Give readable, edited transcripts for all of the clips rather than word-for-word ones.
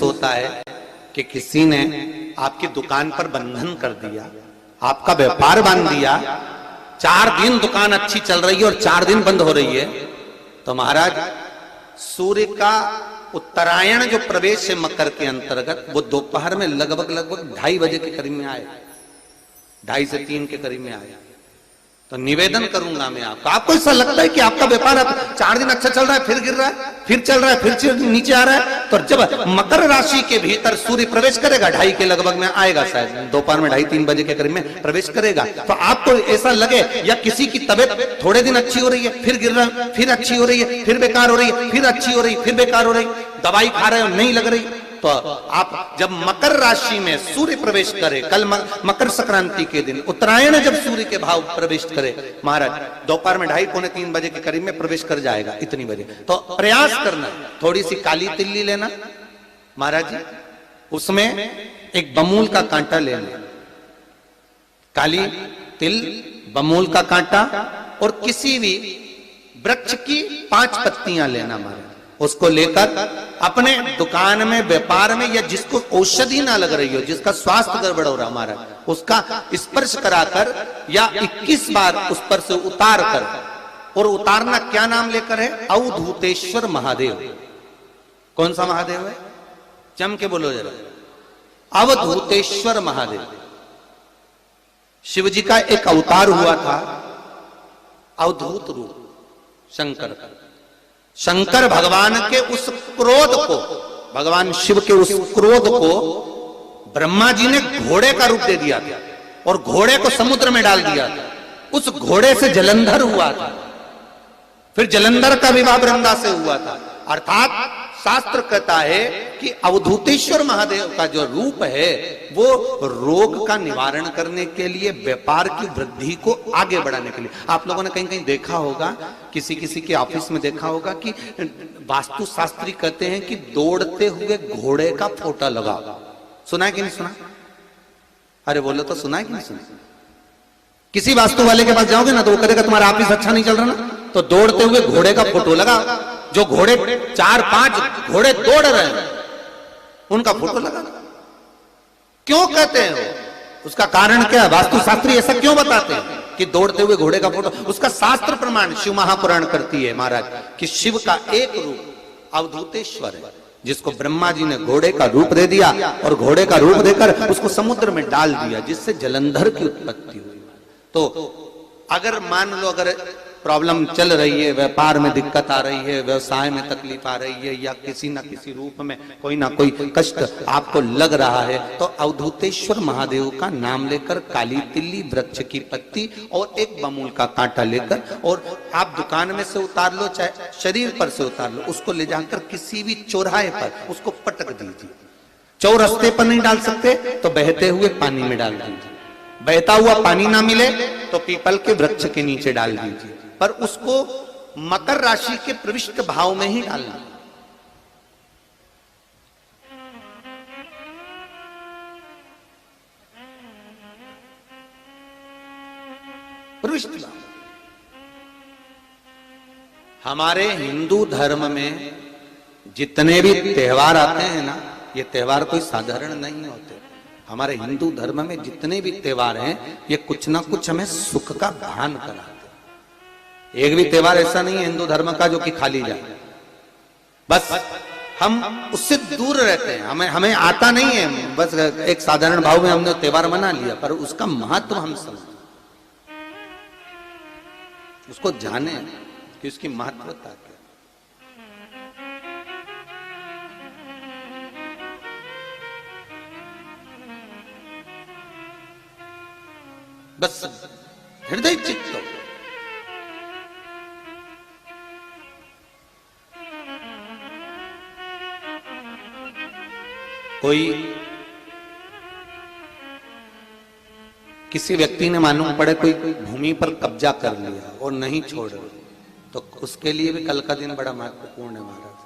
होता है कि किसी ने आपकी दुकान पर बंधन कर दिया, आपका व्यापार बांध दिया, 4 दिन दुकान अच्छी चल रही है और 4 दिन बंद हो रही है, तो महाराज सूर्य का उत्तरायण जो प्रवेश है मकर के अंतर्गत, वो दोपहर में लगभग 2:30 बजे के करीब में आए, 2:30 से 3 के करीब में आए। तो निवेदन करूंगा मैं आपको ऐसा लगता है कि आपका व्यापार 4 दिन अच्छा चल रहा है, फिर गिर रहा है, फिर चल रहा है, फिर नीचे आ रहा है, तो जब मकर राशि के भीतर सूर्य प्रवेश करेगा 2:30 के लगभग में आएगा, शायद दोपहर में 2:30-3 बजे के करीब में प्रवेश करेगा, तो आपको ऐसा लगे या किसी की तबियत थोड़े दिन अच्छी हो रही है, फिर गिर रहा है, फिर अच्छी हो रही है, फिर बेकार हो रही है, फिर अच्छी हो रही है, फिर बेकार हो रही, दवाई खा रहे हो नहीं लग रही, तो आप जब मकर राशि में सूर्य प्रवेश करे, कल मकर संक्रांति के दिन उत्तरायण जब सूर्य के भाव प्रवेश करे महाराज, दोपहर में 2:30-3 बजे के करीब में प्रवेश कर जाएगा इतनी बजे, तो प्रयास करना थोड़ी सी काली तिल्ली लेना महाराज जी, उसमें एक बमूल का कांटा लेना, काली तिल, बमूल का कांटा और किसी भी वृक्ष की 5 पत्तियां लेना महाराज, उसको लेकर अपने दुकान में, व्यापार में, या जिसको औषधि ना लग रही हो, जिसका स्वास्थ्य गड़बड़ हो रहा हमारा, उसका स्पर्श कराकर या 21 बार उस पर से उतार कर, और उतारना क्या नाम लेकर है? अवधूतेश्वर महादेव। कौन सा महादेव है? जम के बोलो जरा, अवधूतेश्वर महादेव। शिव जी का एक अवतार हुआ था, अवधूत रूप शंकर का। शंकर भगवान के उस क्रोध को, भगवान शिव के उस क्रोध को ब्रह्मा जी ने घोड़े का रूप दे दिया था और घोड़े को समुद्र में डाल दिया था। उस घोड़े से जलंधर हुआ था, फिर जलंधर का विवाह वृंदा से हुआ था। अर्थात शास्त्र कहता है कि अवधूतेश्वर महादेव का जो रूप है वो रोग का निवारण करने के लिए, व्यापार की वृद्धि को आगे बढ़ाने के लिए। आप लोगों ने कहीं कहीं देखा होगा, किसी किसी के ऑफिस में देखा होगा कि वास्तु शास्त्री कहते हैं कि दौड़ते हुए घोड़े का फोटो लगाओ। सुना है कि नहीं सुना? अरे बोलो तो, सुना है कि नहीं सुना? किसी वास्तु वाले के पास जाओगे ना तो वो कहेगा तुम्हारा ऑफिस अच्छा नहीं चल रहा ना, तो दौड़ते हुए घोड़े का फोटो लगाओ। जो घोड़े 4-5 घोड़े दौड़ रहे हैं उनका फोटो लगा। क्यों कहते हैं वो? उसका कारण क्या? वास्तु शास्त्री ऐसा क्यों बताते हैं कि दौड़ते हुए घोड़े का फोटो? उसका शास्त्र प्रमाण शिव महापुराण करती है महाराज कि शिव का एक रूप अवधूतेश्वर है, जिसको ब्रह्मा जी ने घोड़े का रूप दे दिया और घोड़े का रूप देकर उसको समुद्र में डाल दिया, जिससे जलंधर की उत्पत्ति हुई। तो अगर मान लो, अगर प्रॉब्लम चल रही है, व्यापार में दिक्कत आ रही है, व्यवसाय में तकलीफ आ रही है, या किसी ना किसी रूप में कोई ना कोई कष्ट आपको लग रहा है, तो अवधूतेश्वर महादेव का नाम लेकर काली तिल्ली, वृक्ष की पत्ती और एक बमूल का कांटा लेकर, और आप दुकान में से उतार लो, चाहे शरीर पर से उतार लो, उसको ले जाकर किसी भी चौराहे पर उसको पटक दीजिए। चौरस्ते पर नहीं डाल सकते तो बहते हुए पानी में डाल दीजिए। बहता हुआ पानी ना मिले तो पीपल के वृक्ष के नीचे डाल दीजिए, पर उसको मकर राशि के प्रविष्ट भाव में ही डालना। प्रविष्ट भाव। हमारे हिंदू धर्म में जितने भी त्योहार आते हैं ना, ये त्योहार कोई साधारण नहीं होते। हमारे हिंदू धर्म में जितने भी त्योहार हैं, ये कुछ ना कुछ हमें सुख का भान कराते। एक भी त्योहार ऐसा नहीं है हिंदू धर्म का जो कि खाली जाए। बस हम उससे दूर रहते हैं, हमें आता नहीं है। बस एक साधारण भाव में हमने त्योहार मना लिया, पर उसका महत्व हम समझें, उसको जाने कि उसकी महत्वता क्या। बस हृदय चित्त। कोई किसी व्यक्ति ने मालूम पड़े कोई भूमि पर कब्जा कर लिया और नहीं छोड़ रहे, तो उसके लिए भी कल का दिन बड़ा महत्वपूर्ण है महाराज।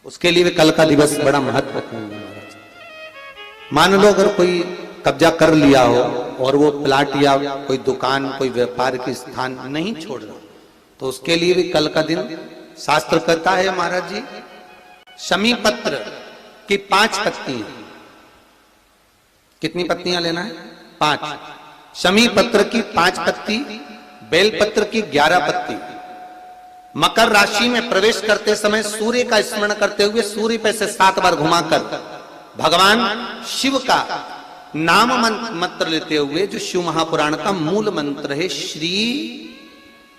उसके लिए भी कल का दिवस बड़ा महत्वपूर्ण है महाराज। मान लो अगर कोई कब्जा कर लिया हो और वो प्लाट या कोई दुकान, कोई व्यापार की स्थान नहीं छोड़ रहा, तो उसके लिए भी कल का दिन शास्त्र कहता है महाराज जी शमी पत्र की 5 पत्तियां। कितनी पत्तियां लेना है? 5। शमी पत्र की 5 पत्ती, बेलपत्र की 11 पत्ती। मकर राशि में प्रवेश करते समय सूर्य का स्मरण करते हुए सूर्य पे से 7 बार घुमाकर भगवान शिव का नाम मंत्र लेते हुए, जो शिव महापुराण का मूल मंत्र है, श्री,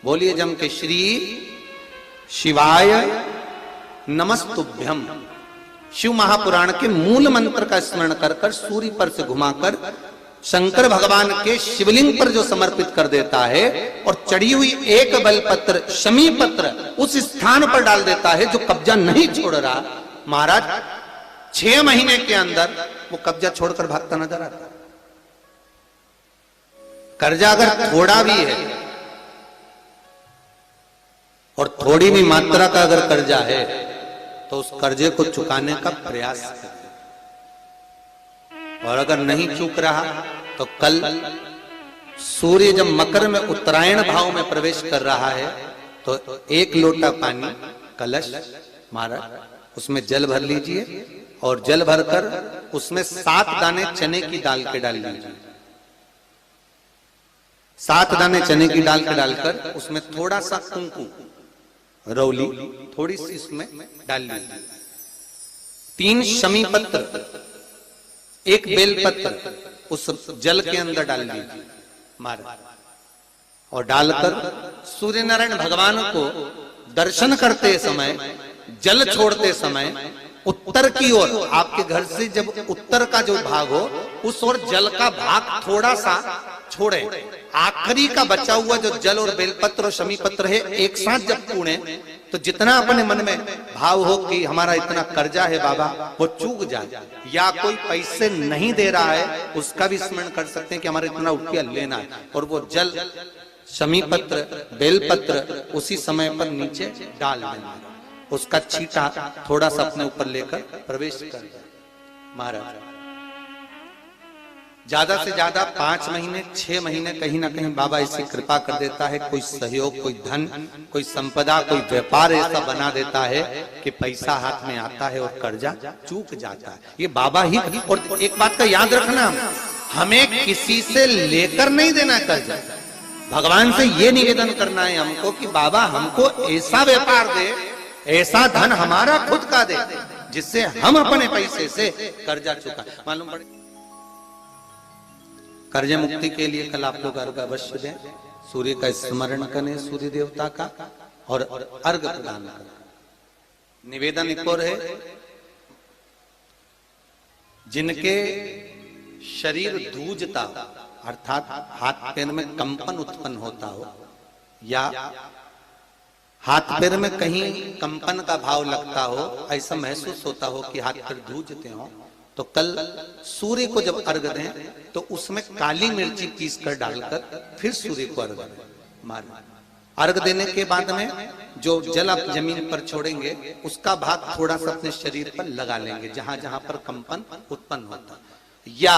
बोलिए जम के, श्री शिवाय नमस्तुभ्यम, शिव महापुराण के मूल मंत्र का स्मरण कर कर सूर्य पर से घुमाकर शंकर भगवान के शिवलिंग पर जो समर्पित कर देता है और चढ़ी हुई एक बेलपत्र शमी पत्र उस स्थान पर डाल देता है जो कब्जा नहीं छोड़ रहा, महाराज 6 महीने के अंदर वो कब्जा छोड़कर भागता नजर आता। कर्जा अगर थोड़ा भी है और थोड़ी भी मात्रा का अगर कर्जा है तो उस कर्जे को चुकाने का प्रयास करें, और अगर नहीं चूक रहा तो कल सूर्य जब मकर में उत्तरायण भाव में प्रवेश कर रहा है तो 1 लोटा पानी कलश महाराज उसमें जल भर लीजिए और जल भरकर उसमें 7 दाने चने की दाल के डाल लीजिए। 7 दाने चने की दाल के डालकर उसमें थोड़ा सा कुंकू रौली थोड़ी सी इसमें डाल लीजिए। 3 शमी पत्र, 1 बेलपत्र उस जल के अंदर डाल लीजिए महाराज, और डालकर सूर्य नारायण भगवान को दर्शन करते समय, जल छोड़ते समय उत्तर की ओर, आपके घर से जब उत्तर का जो भाग हो उस ओर जल का भाग थोड़ा सा छोड़े। आखिरी का बचा हुआ जो जल और बेलपत्र और शमी पत्र है एक साथ जब पूणे तो जितना अपने मन में भाव हो कि हमारा इतना कर्जा है बाबा वो चूक जाए, या कोई पैसे नहीं दे रहा है उसका भी स्मरण कर सकते हैं कि हमारा इतना रुपया लेना है, और वो जल शमी पत्र बेलपत्र उसी समय पर नीचे डाल देना, उसका छींटा थोड़ा सा अपने ऊपर लेकर प्रवेश कर महाराज। ज्यादा से ज्यादा 5 महीने 6 महीने कहीं ना कहीं बाबा ऐसी कृपा कर देता है, कोई सहयोग, कोई धन, कोई संपदा, कोई व्यापार ऐसा बना देता है कि पैसा हाथ में आता है और कर्जा चूक जाता है। ये बाबा ही। और एक बात का याद रखना, हमें किसी से लेकर नहीं देना कर्जा, भगवान से ये निवेदन करना है हमको कि बाबा हमको ऐसा व्यापार दे, ऐसा धन हमारा खुद का दे जिससे हम अपने पैसे से कर्जा चुका। मालूम पड़े कर्ज मुक्ति के लिए कल आप लोग अर्घ अवश्य दें, सूर्य का स्मरण करें, सूर्य देवता का, और अर्घ प्रदान करें। निवेदन एक और है, जिनके शरीर धूजता अर्थात हाथ पैर में कंपन उत्पन्न होता हो, या हाथ पैर में कहीं कंपन का भाव लगता हो, ऐसा महसूस होता हो कि हाथ पैर धूजते हो, तो कल सूर्य को जब अर्घ दें तो उसमें काली मिर्ची पीस कर डालकर फिर सूर्य को अर्घ मारें। अर्घ देने के बाद में जो जल आप जमीन पर छोड़ेंगे उसका भाग थोड़ा सा अपने शरीर पर लगा लेंगे जहां जहां पर कंपन उत्पन्न होता। या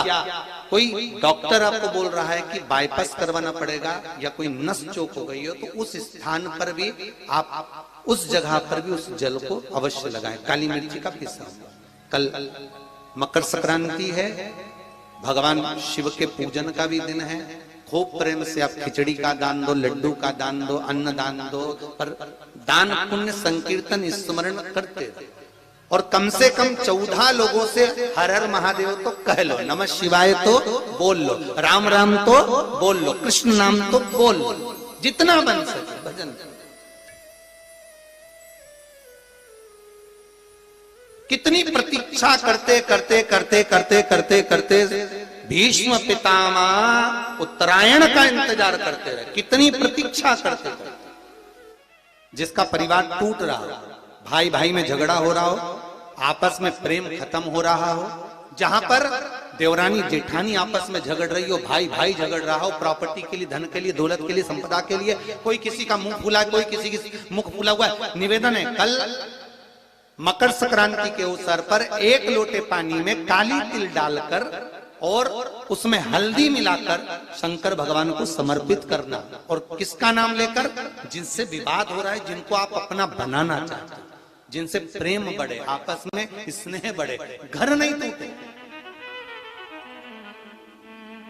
कोई डॉक्टर आपको बोल रहा है कि बाईपास करवाना पड़ेगा या कोई नस चोक हो गई हो, तो उस स्थान पर भी आप उस जगह पर भी उस जल को अवश्य लगाएं, काली मिर्ची का पिसा। कल मकर संक्रांति है, भगवान शिव के पूजन का भी दिन है। खूब प्रेम से आप खिचड़ी का दान दो, लड्डू का दान दो, अन्न दान दो, पर दान पुण्य संकीर्तन स्मरण करते रहो। और कम से कम 14 लोगों से हर हर महादेव तो कह लो, नमः शिवाय तो बोल लो, राम राम तो बोल लो, कृष्ण नाम तो बोल लो, जितना बन सके भजन। कितनी प्रतीक्षा करते करते करते करते करते करते भीष्म पितामह उत्तरायण का इंतजार करते रहे, कितनी प्रतीक्षा करते करते। जिसका परिवार टूट रहा हो, भाई भाई में झगड़ा हो रहा हो, आपस में प्रेम खत्म हो रहा हो, जहां पर देवरानी जेठानी आपस में झगड़ रही हो, भाई भाई झगड़ रहा हो, प्रॉपर्टी के लिए, धन के लिए, दौलत के लिए, संपदा के लिए, कोई किसी का मुंह फूला, कोई किसी की मुख फूला हुआ है। निवेदन है, कल मकर संक्रांति के अवसर पर 1 लोटे पानी में काली तिल डालकर और उसमें हल्दी मिलाकर शंकर भगवान को समर्पित करना, और किसका नाम लेकर? जिनसे विवाद हो रहा है, जिनको आप अपना बनाना चाहते हैं, जिनसे प्रेम बढ़े, आपस में स्नेह बढ़े, घर नहीं टूटे।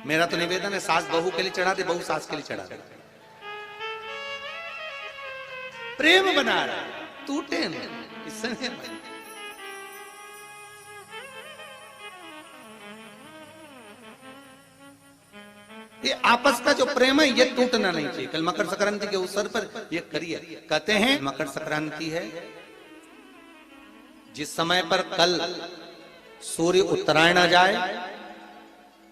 मेरा तो निवेदन है, सास बहू के लिए चढ़ा दे, बहू सास के लिए चढ़ा दे, प्रेम बना रहा, टूटे नहीं, स्नेह बढ़े। ये आपस का जो प्रेम है ये टूटना नहीं चाहिए। कल मकर संक्रांति के अवसर पर ये करिए। कहते हैं मकर संक्रांति है जिस समय पर कल सूर्य उत्तरायण आ जाए,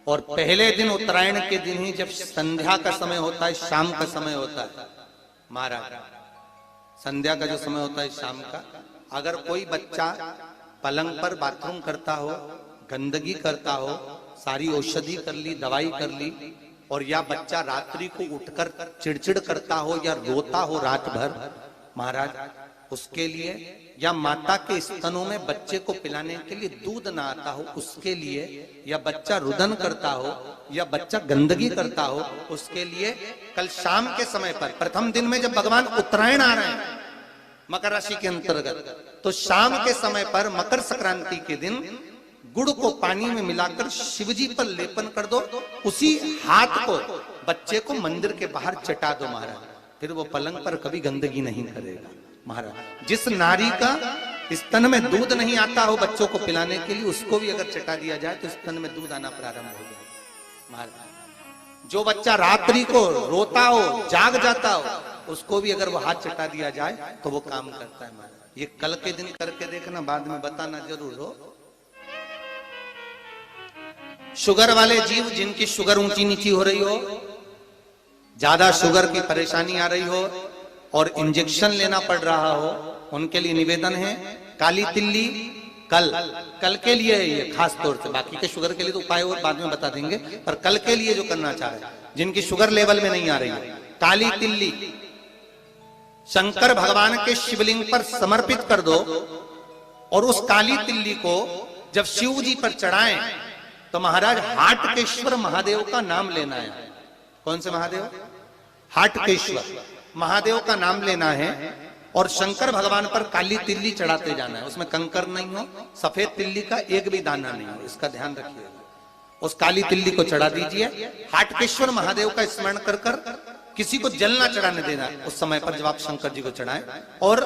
और पहले दिन उत्तरायण के दिन ही जब संध्या का समय होता है, शाम का समय होता है महाराज, संध्या का जो समय होता है शाम का, अगर कोई बच्चा पलंग पर बाथरूम करता हो, गंदगी करता हो, सारी औषधि कर ली, दवाई कर ली, और या बच्चा रात्रि को उठकर चिड़चिड़ करता हो या रोता हो रात भर महाराज, उसके लिए, या माता के स्तनों में बच्चे को पिलाने के लिए दूध ना आता हो उसके लिए, या बच्चा रुदन करता हो, या बच्चा गंदगी करता हो, उसके लिए कल शाम के समय पर, प्रथम दिन में जब भगवान उत्तरायण आ रहे हैं मकर राशि के अंतर्गत, तो शाम के समय पर मकर संक्रांति के दिन गुड़ को पानी में मिलाकर शिवजी पर लेपन कर दो, उसी हाथ को बच्चे को मंदिर के बाहर चटा दो महाराज, फिर वो पलंग पर कभी गंदगी नहीं करेगा महाराज। जिस नारी का स्तन में दूध नहीं आता हो बच्चों को पिलाने के लिए, उसको भी अगर चटा दिया जाए तो स्तन में दूध आना प्रारंभ हो जाए महाराज। जो बच्चा रात्रि को रोता हो, जाग जाता हो, उसको भी अगर वो हाथ चटा दिया जाए तो वो काम करता है महाराज। ये कल के दिन करके देखना, बाद में बताना जरूर हो। शुगर वाले जीव जिनकी शुगर ऊंची नीची हो रही हो, ज्यादा शुगर की परेशानी आ रही हो और इंजेक्शन लेना पड़ रहा हो, उनके लिए निवेदन है काली तिल्ली कल के लिए है ये खास तौर से, बाकी के शुगर के लिए तो उपाय और बाद में बता देंगे, पर कल के लिए जो करना चाह रहे जिनकी शुगर लेवल में नहीं आ रही है, काली तिल्ली शंकर भगवान के शिवलिंग पर समर्पित कर दो, और उस काली तिल्ली को जब शिव जी पर चढ़ाएं तो महाराज हाटकेश्वर महादेव का नाम लेना है। कौन से महादेव? हाटकेश्वर महादेव का नाम लेना है, और शंकर भगवान पर काली तिल्ली चढ़ाते जाना है। उसमें कंकर नहीं हो, सफेद तिल्ली का एक भी दाना नहीं हो, इसका ध्यान रखिएगा। उस काली तिल्ली को चढ़ा दीजिए। हाटकेश्वर महादेव का स्मरण कर कर किसी को जल ना चढ़ाने देना उस समय पर जब आप शंकर जी को चढ़ाएं, और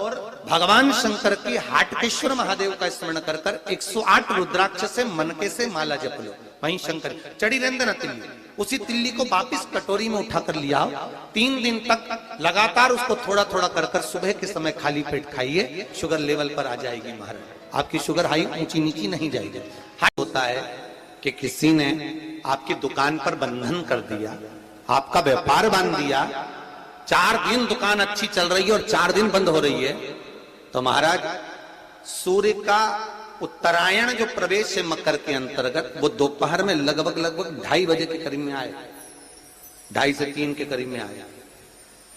भगवान शंकर की हाटकेश्वर महादेव का स्मरण कर कर 108 रुद्राक्ष से मनके से माला जप लो। वहीं शंकर चढ़ी रहने ना तिल्ली, उसी तिल्ली को वापिस कटोरी में उठाकर लिया, 3 दिन तक लगातार उसको थोड़ा थोड़ा कर कर सुबह के समय खाली पेट खाइए, शुगर लेवल पर आ जाएगी महाराज। आपकी शुगर हाई ऊंची नीची नहीं जाएगी। होता है कि किसी ने आपकी दुकान पर बंधन कर दिया, आपका व्यापार बांध दिया, 4 दिन दुकान अच्छी चल रही है और 4 दिन बंद हो रही है, तो महाराज सूर्य का उत्तरायण जो प्रवेश है मकर के अंतर्गत, वो दोपहर में लगभग 2:30 बजे के करीब में आए, 2:30 से 3 के करीब में आया।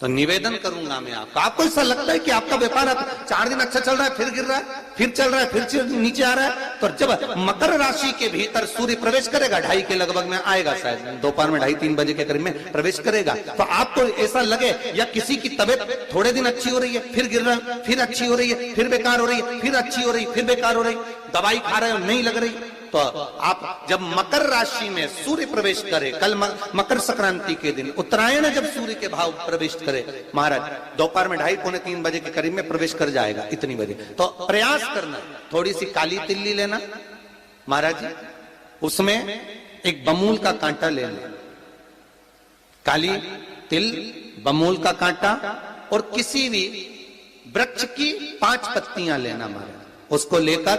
तो निवेदन करूंगा मैं आपको ऐसा लगता है कि आपका व्यापार 4 दिन अच्छा चल रहा है, फिर गिर रहा है, फिर चल रहा है, फिर नीचे आ रहा है, तो जब मकर राशि के भीतर सूर्य प्रवेश करेगा 2:30 के लगभग में आएगा, शायद दोपहर में 2:30-3 बजे के करीब में प्रवेश करेगा, तो आपको ऐसा लगे या किसी की तबियत थोड़े दिन अच्छी हो रही है, फिर गिर रहा है, फिर अच्छी हो रही है, फिर बेकार हो रही है, फिर अच्छी हो रही है, फिर बेकार हो रही, दवाई खा रहे हो नहीं लग रही, तो आप जब मकर राशि में सूर्य प्रवेश करे, कल मकर संक्रांति के दिन उत्तरायण जब सूर्य के भाव प्रवेश करे महाराज, दोपहर में 2:30-3 बजे के करीब में प्रवेश कर जाएगा, इतनी बजे, तो प्रयास करना थोड़ी सी काली तिल्ली लेना महाराज जी, उसमें एक बमूल का कांटा लेना, काली तिल, बमूल का कांटा, और किसी भी वृक्ष की 5 पत्तियां लेना महाराज, उसको लेकर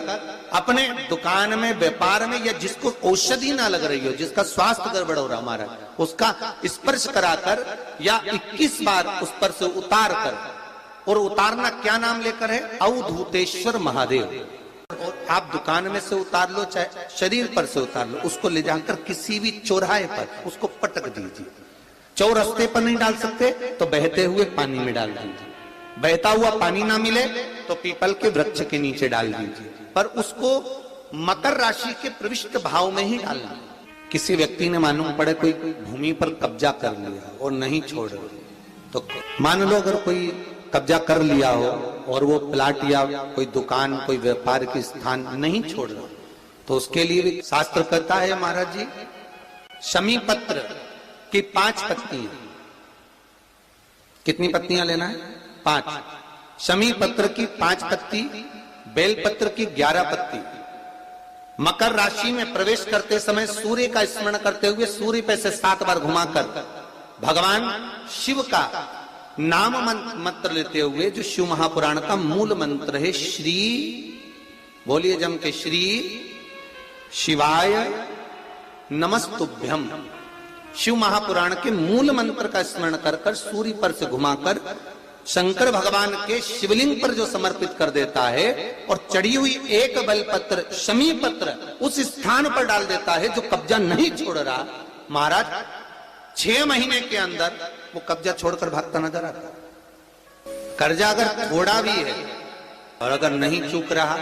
अपने दुकान में, व्यापार में, या जिसको औषधि ना लग रही हो, जिसका स्वास्थ्य गड़बड़ हो रहा महाराज, उसका स्पर्श कराकर या 21 बार उस पर से उतार कर, और उतारना क्या नाम लेकर है? अवधूतेश्वर महादेव। और आप दुकान में से उतार लो, चाहे शरीर पर से उतार लो, उसको ले जाकर किसी भी चौराहे पर उसको पटक दीजिए। चौरस्ते पर नहीं डाल सकते तो बहते हुए पानी में डाल दीजिए, बहता हुआ पानी ना मिले तो पीपल के वृक्ष के नीचे डाल दीजिए, पर उसको मकर राशि के प्रविष्ट भाव में ही डालना। किसी व्यक्ति ने मालूम पड़े कोई भूमि पर कब्जा कर लिया और नहीं छोड़ रहे, तो मान लो अगर कोई कब्जा कर लिया हो और वो प्लाट या कोई दुकान कोई व्यापार की स्थान नहीं छोड़ रहा, तो उसके लिए भी शास्त्र कहता है महाराज जी, शमी पत्र की 5 पत्तियां, कितनी पत्तियां लेना है? 5। शमी पत्र की 5 पत्ती, बेल पत्र की 11 पत्ती। मकर राशि में प्रवेश करते समय सूर्य का स्मरण करते हुए सूर्य पे से 7 बार घुमाकर भगवान शिव का नाम मंत्र लेते हुए, जो शिव महापुराण का मूल मंत्र है, श्री, बोलिए जम के, श्री शिवाय नमस्तुभ्यम, शिव महापुराण के मूल मंत्र का स्मरण कर कर सूर्य पर से घुमाकर शंकर भगवान के शिवलिंग पर जो समर्पित कर देता है और चढ़ी हुई एक बेलपत्र शमी पत्र उस स्थान पर डाल देता है जो कब्जा नहीं छोड़ रहा, महाराज 6 महीने के अंदर वो कब्जा छोड़कर भागता नजर आता। कर्जा अगर थोड़ा भी है और अगर नहीं चूक रहा,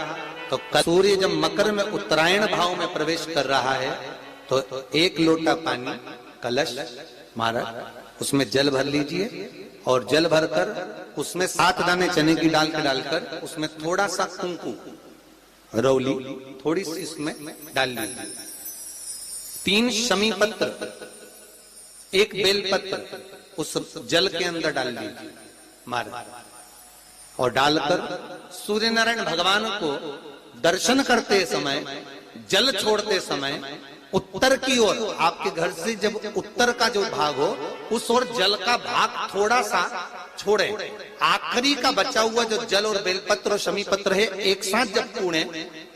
तो सूर्य जब मकर में उत्तरायण भाव में प्रवेश कर रहा है तो 1 लोटा पानी कलश, महाराज उसमें जल भर लीजिए और जल भरकर उसमें 7 दाने चने की दाल के डालकर उसमें थोड़ा सा कुंकू रौली थोड़ी सी इसमें डाल लीजिए, 3 शमी पत्र, 1 बेल पत्र उस जल के अंदर डाल लीजिए महाराज, और डालकर सूर्य नारायण भगवान को दर्शन करते समय, जल छोड़ते समय उत्तर की ओर, आपके घर से जब उत्तर का जो भाग हो उस ओर जल का भाग थोड़ा सा छोड़े, आखिरी का बचा हुआ जो जल और बेलपत्र और शमी पत्र है एक साथ जब पूणे,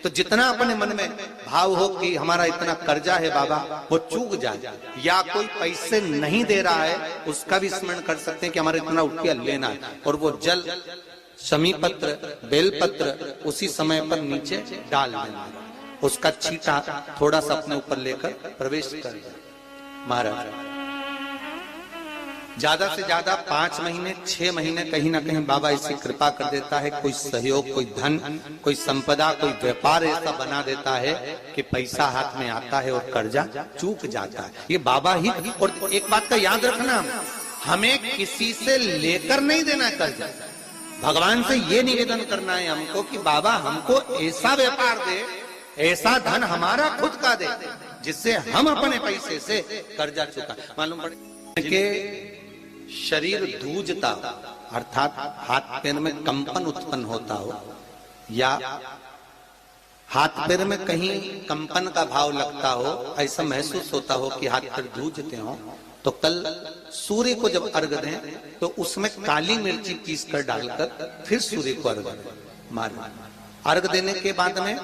तो जितना अपने मन में भाव हो कि हमारा इतना कर्जा है बाबा वो चूक जाए, या कोई पैसे नहीं दे रहा है उसका भी स्मरण कर सकते हैं कि हमारा इतना रुपया लेना है, और वो जल शमी पत्र बेलपत्र उसी समय पर नीचे डाल देना, उसका छींटा थोड़ा सा अपने ऊपर लेकर प्रवेश कर महाराज। ज्यादा से ज्यादा 5 महीने 6 महीने कहीं ना कहीं बाबा ऐसी कृपा कर देता है, कोई सहयोग, कोई धन, कोई संपदा, कोई व्यापार ऐसा बना देता है कि पैसा हाथ में आता है और कर्जा चूक जाता है। ये बाबा ही। और एक बात का याद रखना, हमें किसी से लेकर नहीं देना कर्जा, भगवान से ये निवेदन करना है हमको कि बाबा हमको ऐसा व्यापार दे, ऐसा धन हमारा खुद का दे जिससे हम अपने पैसे से कर्जा चुका। मालूम पड़े कि शरीर धूजता अर्थात हाथ पैर में कंपन उत्पन्न होता हो, या हाथ पैर में कहीं कंपन का भाव लगता हो, ऐसा महसूस होता हो कि हाथ पैर धूजते हो, तो कल सूर्य को जब अर्घ दें तो उसमें काली मिर्ची पीस कर डालकर फिर सूर्य को अर्घ मारना। अर्घ देने के बाद में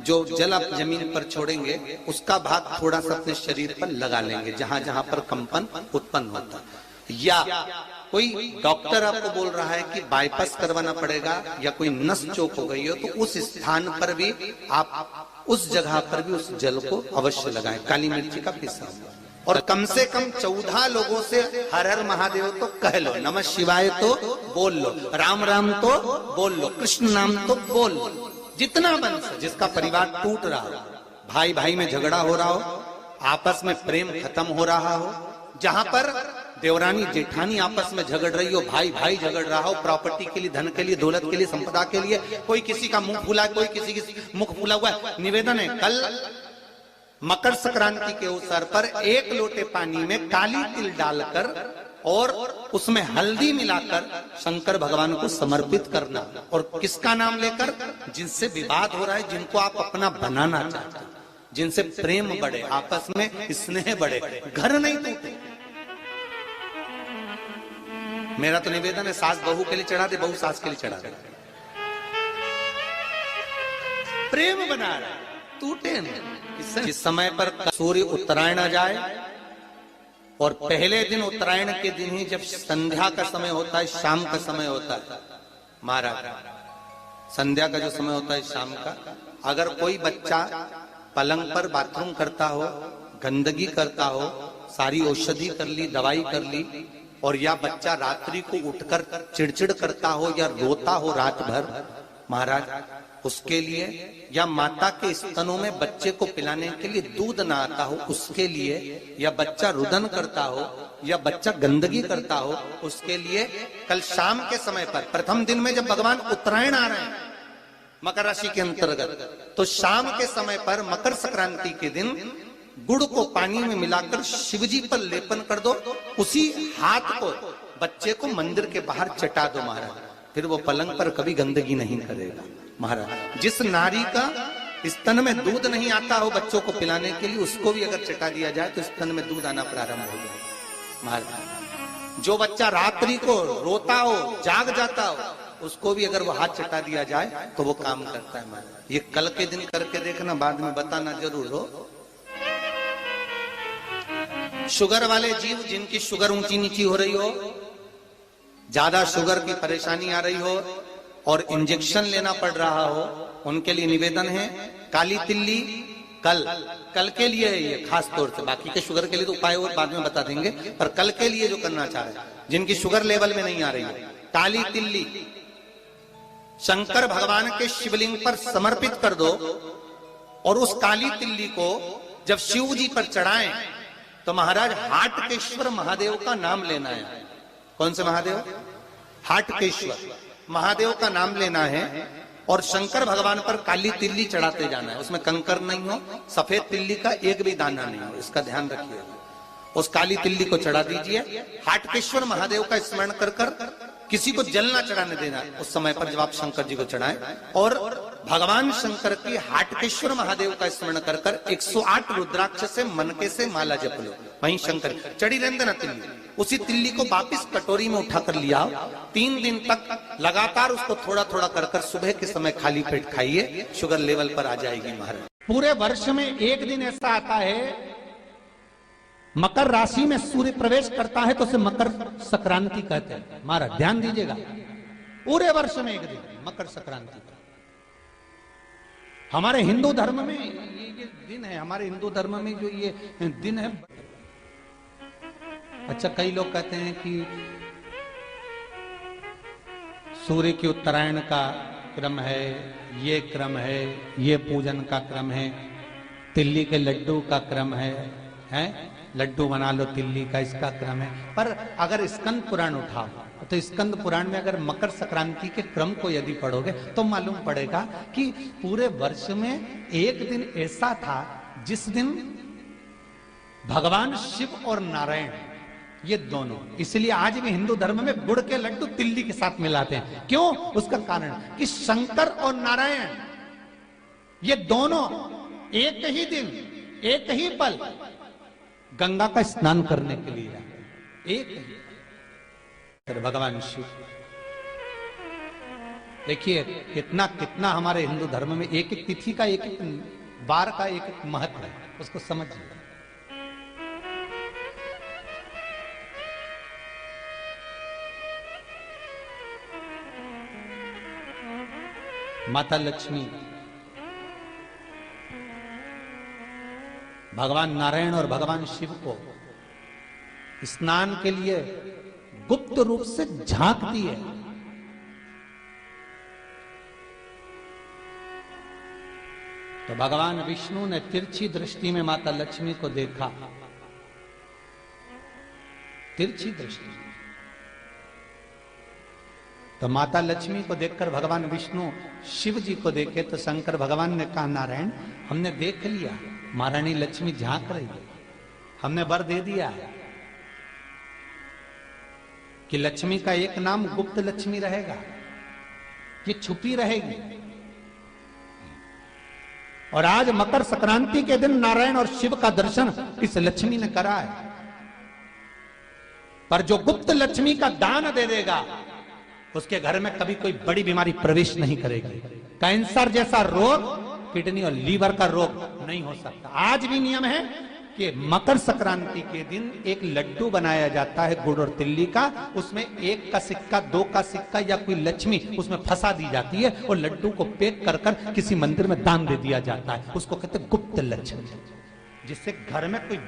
जो जल आप जमीन पर छोड़ेंगे उसका भाग थोड़ा सा अपने शरीर पर लगा लेंगे जहां जहां पर कंपन उत्पन्न होता। या कोई डॉक्टर आपको बोल रहा है कि बाईपास करवाना पड़ेगा या कोई नस चोक हो गई हो, तो उस स्थान पर भी आप उस जगह पर भी उस जल को अवश्य लगाएं, काली मिर्ची का पिसा। और कम से कम 14 लोगों से हर हर महादेव तो कह लो, नमः शिवाय तो बोल लो, राम राम तो बोल लो, कृष्ण नाम तो बोल लो, जितना बन सके। जिसका परिवार टूट रहा हो, भाई भाई में झगड़ा हो रहा हो, आपस में प्रेम खत्म हो रहा हो, जहां पर देवरानी जेठानी आपस में झगड़ रही हो, भाई भाई झगड़ रहा हो, प्रॉपर्टी के लिए, धन के लिए, दौलत के लिए, संपदा के लिए, कोई किसी का मुंह फूला, कोई किसी की मुख फूला हुआ है। निवेदन है कल मकर संक्रांति के अवसर पर 1 लोटे पानी में काली तिल डालकर और उसमें हल्दी मिलाकर शंकर भगवान को समर्पित करना। और किसका नाम लेकर? जिनसे विवाद हो रहा है, जिनको आप अपना बनाना चाहते हैं, जिनसे प्रेम बढ़े, आपस में स्नेह बढ़े, घर नहीं टूटे। मेरा तो निवेदन है, सास बहू के लिए चढ़ा दे, बहू सास के लिए चढ़ा दे, प्रेम बना रहा, टूटे नहीं। जिस समय पर सूर्य उत्तरायण आ जाए, और पहले दिन उत्तरायण के दिन ही जब संध्या का समय होता है, शाम का समय होता है महाराज, संध्या का जो समय होता है शाम का, अगर कोई बच्चा पलंग पर बाथरूम करता हो, गंदगी करता हो, सारी औषधि कर ली, दवाई कर ली, और या बच्चा रात्रि को उठकर चिड़चिड़ करता हो या रोता हो रात भर, महाराज उसके लिए, या माता के स्तनों में बच्चे को पिलाने के लिए दूध ना आता हो उसके लिए, या बच्चा रुदन करता हो, या बच्चा गंदगी करता हो उसके लिए। कल शाम के समय पर प्रथम दिन में जब भगवान उत्तरायण आ रहे हैं मकर राशि के अंतर्गत, तो शाम के समय पर मकर संक्रांति के दिन गुड़ को पानी में मिलाकर शिवजी पर लेपन कर दो, उसी हाथ को बच्चे को मंदिर के बाहर चटा दो महाराज, फिर वो पलंग पर कभी गंदगी नहीं करेगा महाराज। जिस नारी का स्तन में दूध नहीं आता हो बच्चों को पिलाने के लिए, उसको भी अगर चटा दिया जाए तो स्तन में दूध आना प्रारंभ हो जाए महाराज। जो बच्चा रात्रि को रोता हो, जाग जाता हो, उसको भी अगर वो हाथ चटा दिया जाए तो वो काम करता है महाराज। ये कल के दिन करके देखना, बाद में बताना जरूर हो। शुगर वाले जीव जिनकी शुगर ऊंची नीची हो रही हो, ज्यादा शुगर की परेशानी आ रही हो और इंजेक्शन लेना पड़ रहा हो, उनके लिए निवेदन है काली तिल्ली कल के लिए है ये खास तौर से, बाकी के शुगर के लिए तो उपाय और बाद में बता देंगे, पर कल के लिए जो करना चाह रहे हैं जिनकी शुगर लेवल में नहीं आ रही है, काली तिल्ली शंकर भगवान के शिवलिंग पर समर्पित कर दो, और उस काली तिल्ली को जब शिव जी पर चढ़ाएं तो महाराज हाटकेश्वर महादेव का नाम लेना है। कौन से महादेव? हाटकेश्वर महादेव का नाम लेना है, और शंकर भगवान पर काली तिल्ली चढ़ाते जाना है। उसमें कंकर नहीं हो, सफेद तिल्ली का एक भी दाना नहीं हो, इसका ध्यान रखिए। उस काली तिल्ली को चढ़ा दीजिए, हाटकेश्वर महादेव का स्मरण कर कर, किसी को जल ना चढ़ाने देना उस समय पर जब आप शंकर जी को चढ़ाएं, और भगवान शंकर की हाटकेश्वर महादेव का स्मरण कर कर 108 रुद्राक्ष से मनके से माला जप लो। वहीं शंकर चढ़ी रहने देना तिल्ली, उसी तिल्ली को वापिस कटोरी में उठाकर लिया, 3 दिन तक लगातार उसको थोड़ा थोड़ा कर कर सुबह के समय खाली पेट खाइए, शुगर लेवल पर आ जाएगी महाराज। पूरे वर्ष में एक दिन ऐसा आता है, मकर राशि में सूर्य प्रवेश करता है तो उसे मकर संक्रांति कहते हैं महाराज, ध्यान दीजिएगा। पूरे वर्ष में एक दिन मकर संक्रांति का हमारे हिंदू धर्म में ये दिन है, हमारे हिंदू धर्म में जो ये दिन है। अच्छा, कई लोग कहते हैं कि सूर्य की उत्तरायण का क्रम है, ये क्रम है, ये पूजन का क्रम है, तिल्ली के लड्डू का क्रम है, लड्डू बना लो तिल्ली का, इसका क्रम है। पर अगर स्कंद पुराण उठाओ तो स्कंद पुराण में अगर मकर संक्रांति के क्रम को यदि पढ़ोगे तो मालूम पड़ेगा कि पूरे वर्ष में एक दिन ऐसा था जिस दिन भगवान शिव और नारायण ये दोनों, इसलिए आज भी हिंदू धर्म में गुड़ के लड्डू तिल्ली के साथ मिलाते हैं। क्यों? उसका कारण कि शंकर और नारायण ये दोनों एक ही दिन एक ही पल गंगा का स्नान करने के लिए एक ही। फिर भगवान शिव, देखिए कितना कितना हमारे हिंदू धर्म में एक एक तिथि का, एक एक बार का एक एक महत्व है, उसको समझिए। माता लक्ष्मी भगवान नारायण और भगवान शिव को स्नान के लिए गुप्त रूप से झांकती है। तो भगवान विष्णु ने तिरछी दृष्टि में माता लक्ष्मी को देखा, तिरछी दृष्टि। तो माता लक्ष्मी को देखकर भगवान विष्णु शिव जी को देखे तो शंकर भगवान ने कहा, नारायण हमने देख लिया, महारानी लक्ष्मी झांक रही है, हमने वर दे दिया है कि लक्ष्मी का एक नाम गुप्त लक्ष्मी रहेगा, ये छुपी रहेगी। और आज मकर संक्रांति के दिन नारायण और शिव का दर्शन इस लक्ष्मी ने करा है। पर जो गुप्त लक्ष्मी का दान दे देगा उसके घर में कभी कोई बड़ी बीमारी प्रवेश नहीं करेगी। कैंसर जैसा रोग, किडनी और लीवर का रोग नहीं हो सकता। आज भी नियम है कि मकर संक्रांति के दिन एक लड्डू बनाया जाता है गुड़ और तिल्ली का, उसमें 1 का सिक्का, 2 का सिक्का या कोई लक्ष्मी उसमें फंसा दी जाती है और लड्डू को पैक कर कर किसी मंदिर में दान दे दिया जाता है। उसको कहते हैं गुप्त लक्ष्मी, जिससे घर में कोई